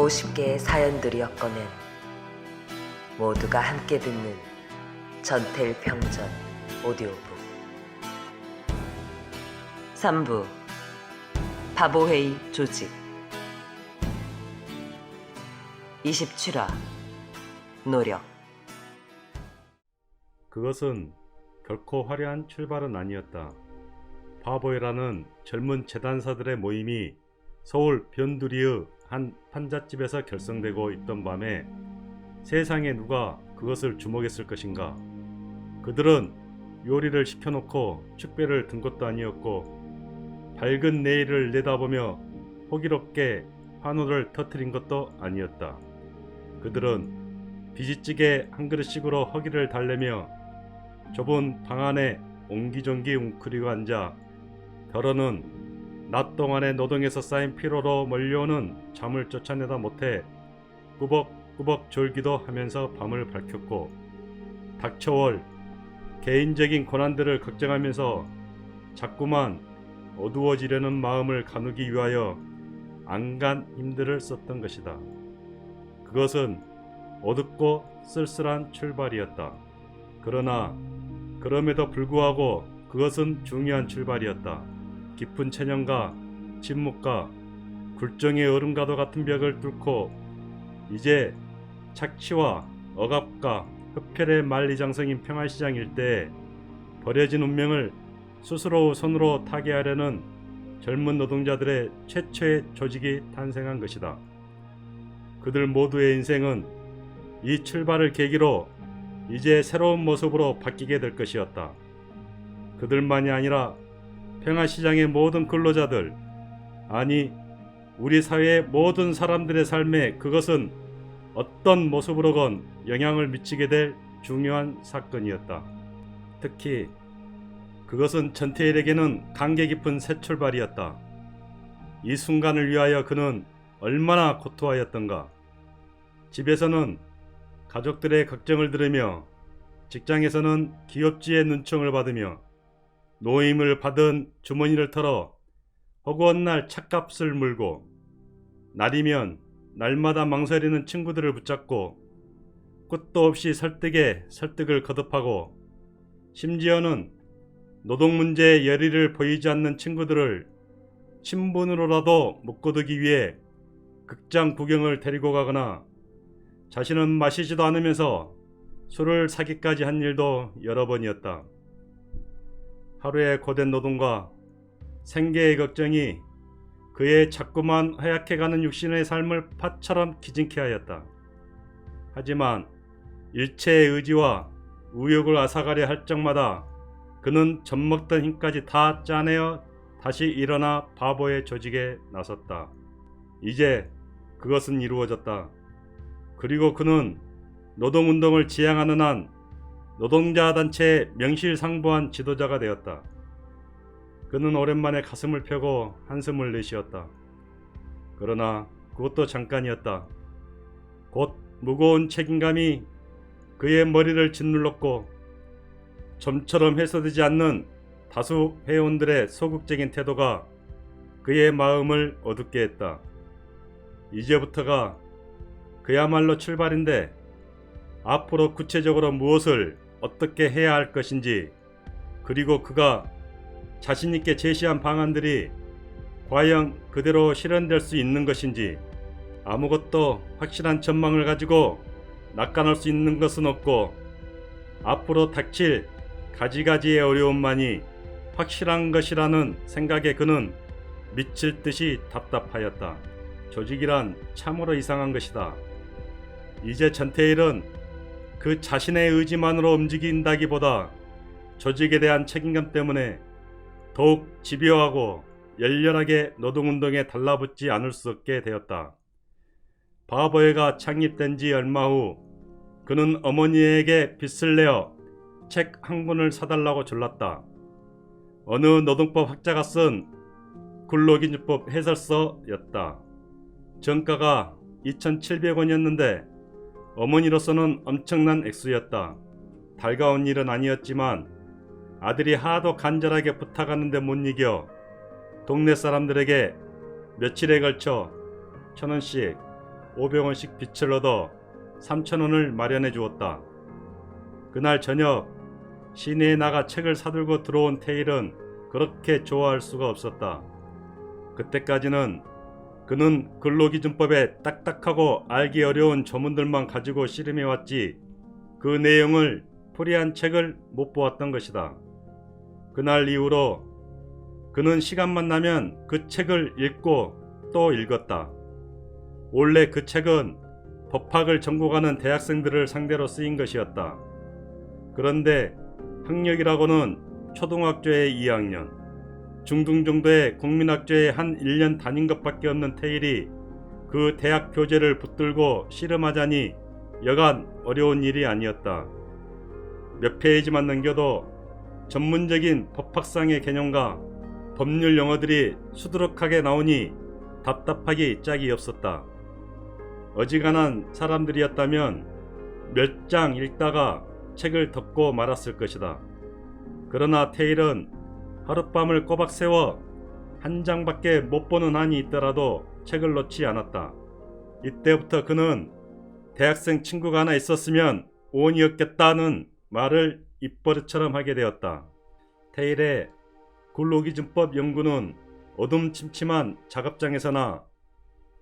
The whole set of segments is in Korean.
50개의 사연들이었거늘 모두가 함께 듣는 전태일 평전 오디오북 3부 바보회의 조직 27화 노력. 그것은 결코 화려한 출발은 아니었다. 바보회라는 젊은 재단사들의 모임이 서울 변두리의 한 판잣집에서 결성되고 있던 밤에 세상에 누가 그것을 주목했을 것인가. 그들은 요리를 시켜놓고 축배를 든 것도 아니었고 밝은 내일을 내다보며 호기롭게 환호를 터뜨린 것도 아니었다. 그들은 비지찌개 한 그릇씩으로 허기를 달래며 좁은 방 안에 옹기종기 웅크리고 앉아 덜어는 낮 동안의 노동에서 쌓인 피로로 몰려오는 잠을 쫓아내다 못해 꾸벅꾸벅 졸기도 하면서 밤을 밝혔고 닥쳐올 개인적인 고난들을 걱정하면서 자꾸만 어두워지려는 마음을 가누기 위하여 안간 힘들을 썼던 것이다. 그것은 어둡고 쓸쓸한 출발이었다. 그러나 그럼에도 불구하고 그것은 중요한 출발이었다. 깊은 체념과 침묵과 굴종의 얼음과도 같은 벽을 뚫고 이제 착취와 억압과 흡혈의 만리장성인 평화시장 일대에 버려진 운명을 스스로 손으로 타개하려는 젊은 노동자들의 최초의 조직이 탄생한 것이다. 그들 모두의 인생은 이 출발을 계기로 이제 새로운 모습으로 바뀌게 될 것이었다. 그들만이 아니라 평화시장의 모든 근로자들, 아니 우리 사회의 모든 사람들의 삶에 그것은 어떤 모습으로건 영향을 미치게 될 중요한 사건이었다. 특히 그것은 전태일에게는 감개 깊은 새 출발이었다. 이 순간을 위하여 그는 얼마나 고통하였던가. 집에서는 가족들의 걱정을 들으며 직장에서는 기업주의 눈총을 받으며 노임을 받은 주머니를 털어 허구한 날 찻값을 물고 날이면 날마다 망설이는 친구들을 붙잡고 끝도 없이 설득에 설득을 거듭하고 심지어는 노동 문제에 열의를 보이지 않는 친구들을 친분으로라도 묶어두기 위해 극장 구경을 데리고 가거나 자신은 마시지도 않으면서 술을 사기까지 한 일도 여러 번이었다. 하루의 고된 노동과 생계의 걱정이 그의 자꾸만 허약해가는 육신의 삶을 팥처럼 기진케 하였다. 하지만 일체의 의지와 의욕을 앗아가려 할 적마다 그는 젖먹던 힘까지 다 짜내어 다시 일어나 바보의 조직에 나섰다. 이제 그것은 이루어졌다. 그리고 그는 노동운동을 지향하는 한 노동자 단체의 명실상부한 지도자가 되었다. 그는 오랜만에 가슴을 펴고 한숨을 내쉬었다. 그러나 그것도 잠깐이었다. 곧 무거운 책임감이 그의 머리를 짓눌렀고 좀처럼 해소되지 않는 다수 회원들의 소극적인 태도가 그의 마음을 어둡게 했다. 이제부터가 그야말로 출발인데 앞으로 구체적으로 무엇을 어떻게 해야 할 것인지, 그리고 그가 자신있게 제시한 방안들이 과연 그대로 실현될 수 있는 것인지, 아무것도 확실한 전망을 가지고 낙관할 수 있는 것은 없고 앞으로 닥칠 가지가지의 어려움만이 확실한 것이라는 생각에 그는 미칠 듯이 답답하였다. 조직이란 참으로 이상한 것이다. 이제 전태일은 그 자신의 의지만으로 움직인다기보다 조직에 대한 책임감 때문에 더욱 집요하고 열렬하게 노동운동에 달라붙지 않을 수 없게 되었다. 바보회가 창립된 지 얼마 후 그는 어머니에게 빚을 내어 책 한 권을 사달라고 졸랐다. 어느 노동법 학자가 쓴 근로기준법 해설서였다. 정가가 2,700원이었는데 어머니로서는 엄청난 액수였다. 달가운 일은 아니었지만 아들이 하도 간절하게 부탁하는데 못 이겨 동네 사람들에게 며칠에 걸쳐 1,000원씩 500원씩 빚을 얻어 3,000원을 마련해 주었다. 그날 저녁 시내에 나가 책을 사들고 들어온 테일은 그렇게 좋아할 수가 없었다. 그때까지는 그는 근로기준법에 딱딱하고 알기 어려운 조문들만 가지고 씨름해왔지 그 내용을 풀이한 책을 못 보았던 것이다. 그날 이후로 그는 시간만 나면 그 책을 읽고 또 읽었다. 원래 그 책은 법학을 전공하는 대학생들을 상대로 쓰인 것이었다. 그런데 학력이라고는 초등학교의 2학년, 중등 정도의 국민학교의 한 1년 다닌 것밖에 없는 테일이 그 대학 교재를 붙들고 씨름하자니 여간 어려운 일이 아니었다. 몇 페이지만 넘겨도 전문적인 법학상의 개념과 법률 용어들이 수두룩하게 나오니 답답하기 짝이 없었다. 어지간한 사람들이었다면 몇 장 읽다가 책을 덮고 말았을 것이다. 그러나 테일은 하룻밤을 꼬박 세워 한 장밖에 못 보는 한이 있더라도 책을 놓지 않았다. 이때부터 그는 대학생 친구가 하나 있었으면 온이었겠다는 말을 입버릇처럼 하게 되었다. 테일의 근로기준법 연구는 어둠침침한 작업장에서나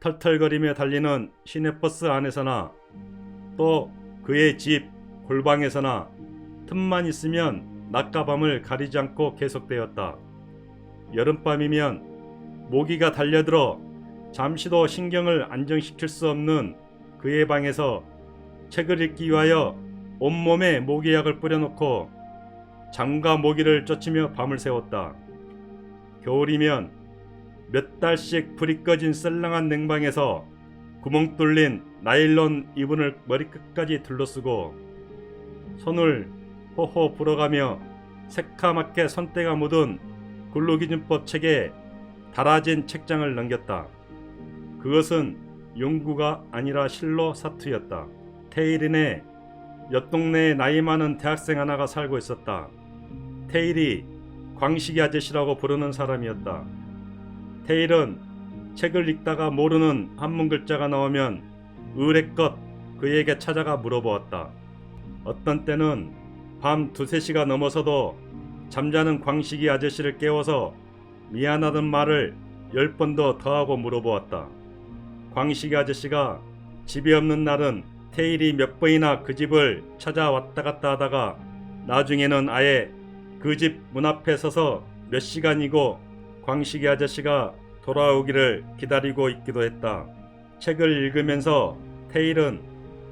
털털거리며 달리는 시내버스 안에서나 또 그의 집 골방에서나 틈만 있으면 낮과 밤을 가리지 않고 계속되었다. 여름밤이면 모기가 달려들어 잠시도 신경을 안정시킬 수 없는 그의 방에서 책을 읽기 위하여 온몸에 모기약을 뿌려놓고 잠과 모기를 쫓으며 밤을 새웠다. 겨울이면 몇 달씩 불이 꺼진 썰렁한 냉방에서 구멍 뚫린 나일론 이불을 머리끝까지 둘러쓰고 손을 호호 불어가며 새카맣게 손때가 묻은 근로기준법 책에 달아진 책장을 넘겼다. 그것은 연구가 아니라 실로 사투였다. 테일인의 옆 동네에 나이 많은 대학생 하나가 살고 있었다. 테일이 광식이 아저씨라고 부르는 사람이었다. 테일은 책을 읽다가 모르는 한문 글자가 나오면 의례껏 그에게 찾아가 물어보았다. 어떤 때는 밤 2-3시가 넘어서도 잠자는 광식이 아저씨를 깨워서 미안하던 말을 10번도 더하고 물어보았다. 광식이 아저씨가 집이 없는 날은 테일이 몇 번이나 그 집을 찾아왔다 갔다 하다가 나중에는 아예 그 집 문 앞에 서서 몇 시간이고 광식이 아저씨가 돌아오기를 기다리고 있기도 했다. 책을 읽으면서 테일은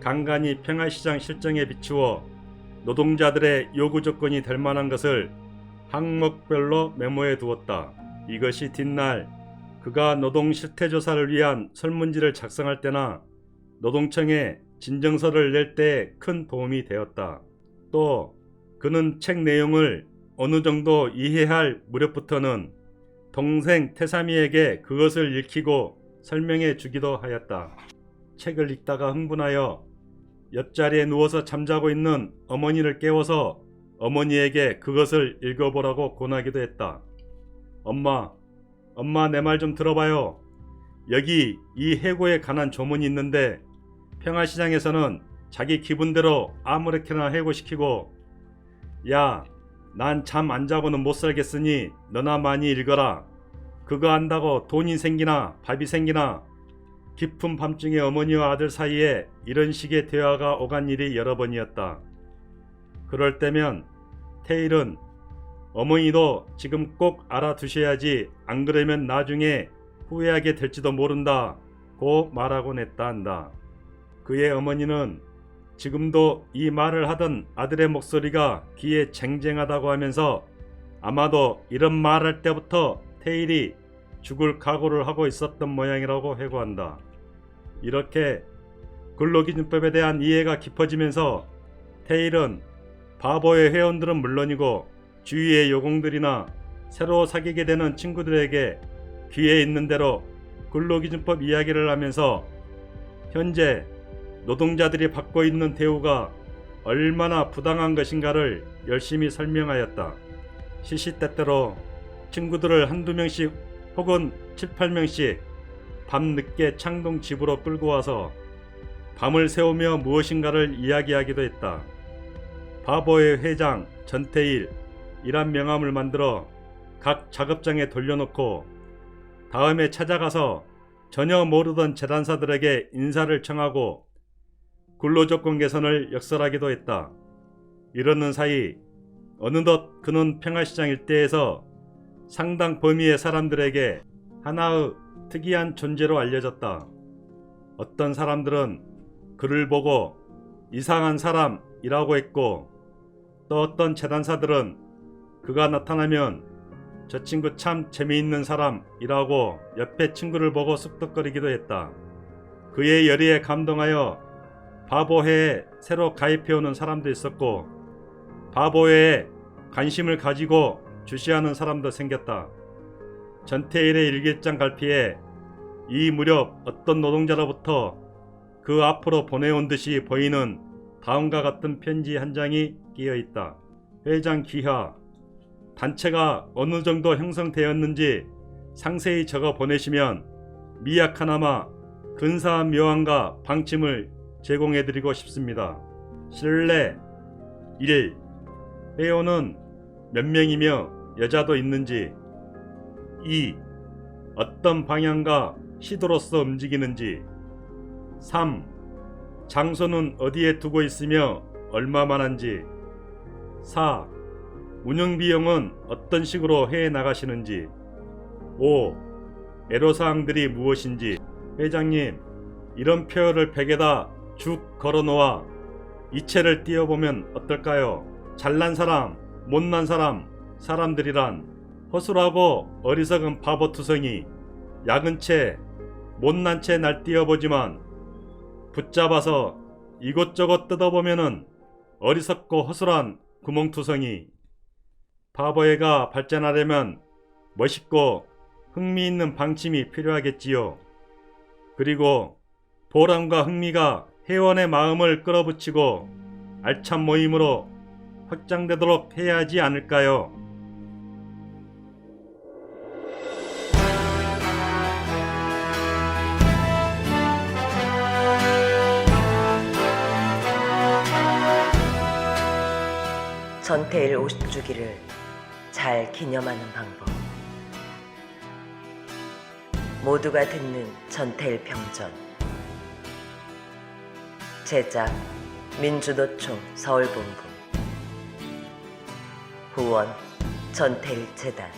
간간히 평화시장 실정에 비추어 노동자들의 요구 조건이 될 만한 것을 항목별로 메모해 두었다. 이것이 뒷날 그가 노동 실태 조사를 위한 설문지를 작성할 때나 노동청에 진정서를 낼 때 큰 도움이 되었다. 또 그는 책 내용을 어느 정도 이해할 무렵부터는 동생 태삼이에게 그것을 읽히고 설명해 주기도 하였다. 책을 읽다가 흥분하여 옆자리에 누워서 잠자고 있는 어머니를 깨워서 어머니에게 그것을 읽어보라고 권하기도 했다. 엄마 내 말 좀 들어봐요. 여기 이 해고에 관한 조문이 있는데 평화시장에서는 자기 기분대로 아무렇게나 해고시키고 야, 난 잠 안 자고는 못 살겠으니 너나 많이 읽어라. 그거 안다고 돈이 생기나 밥이 생기나. 깊은 밤중에 어머니와 아들 사이에 이런 식의 대화가 오간 일이 여러 번이었다. 그럴 때면 테일은 어머니도 지금 꼭 알아두셔야지 안 그러면 나중에 후회하게 될지도 모른다고 말하곤 했다 한다. 그의 어머니는 지금도 이 말을 하던 아들의 목소리가 귀에 쟁쟁하다고 하면서 아마도 이런 말할 때부터 테일이 죽을 각오를 하고 있었던 모양이라고 회고한다. 이렇게 근로기준법에 대한 이해가 깊어지면서 테일은 바보의 회원들은 물론이고 주위의 요공들이나 새로 사귀게 되는 친구들에게 귀에 있는 대로 근로기준법 이야기를 하면서 현재 노동자들이 받고 있는 대우가 얼마나 부당한 것인가를 열심히 설명하였다. 시시때때로 친구들을 한두 명씩 혹은 7-8명씩 밤늦게 창동 집으로 끌고 와서 밤을 새우며 무엇인가를 이야기하기도 했다. 바보의 회장 전태일이란 명함을 만들어 각 작업장에 돌려놓고 다음에 찾아가서 전혀 모르던 재단사들에게 인사를 청하고 근로조건 개선을 역설하기도 했다. 이러는 사이 어느덧 그는 평화시장 일대에서 상당 범위의 사람들에게 하나의 특이한 존재로 알려졌다. 어떤 사람들은 그를 보고 이상한 사람이라고 했고, 또 어떤 재단사들은 그가 나타나면 저 친구 참 재미있는 사람이라고 옆에 친구를 보고 쑥덕거리기도 했다. 그의 열의에 감동하여 바보회에 새로 가입해오는 사람도 있었고, 바보회에 관심을 가지고 주시하는 사람도 생겼다. 전태일의 일기장 갈피에 이 무렵 어떤 노동자로부터 그 앞으로 보내온 듯이 보이는 다음과 같은 편지 한 장이 끼어 있다. 회장 귀하, 단체가 어느 정도 형성되었는지 상세히 적어 보내시면 미약하나마 근사한 묘안과 방침을 제공해드리고 싶습니다. 실례 1. 회원은 몇 명이며 여자도 있는지. 2. 어떤 방향과 시도로서 움직이는지. 3. 장소는 어디에 두고 있으며 얼마만한지. 4. 운영비용은 어떤 식으로 해 나가시는지. 5. 애로사항들이 무엇인지. 회장님, 이런 표를 벽에다 쭉 걸어놓아 이체를 띄워보면 어떨까요? 잘난 사람, 못난 사람, 사람들이란 허술하고 어리석은 바보투성이 약은 채 못난 채 날뛰어보지만 붙잡아서 이곳저곳 뜯어보면은 어리석고 허술한 구멍투성이. 바보회가 발전하려면 멋있고 흥미있는 방침이 필요하겠지요. 그리고 보람과 흥미가 회원의 마음을 끌어붙이고 알찬 모임으로 확장되도록 해야 하지 않을까요? 전태일 50주기를 잘 기념하는 방법. 모두가 듣는 전태일 평전. 제작 민주노총 서울본부. 후원 전태일 재단.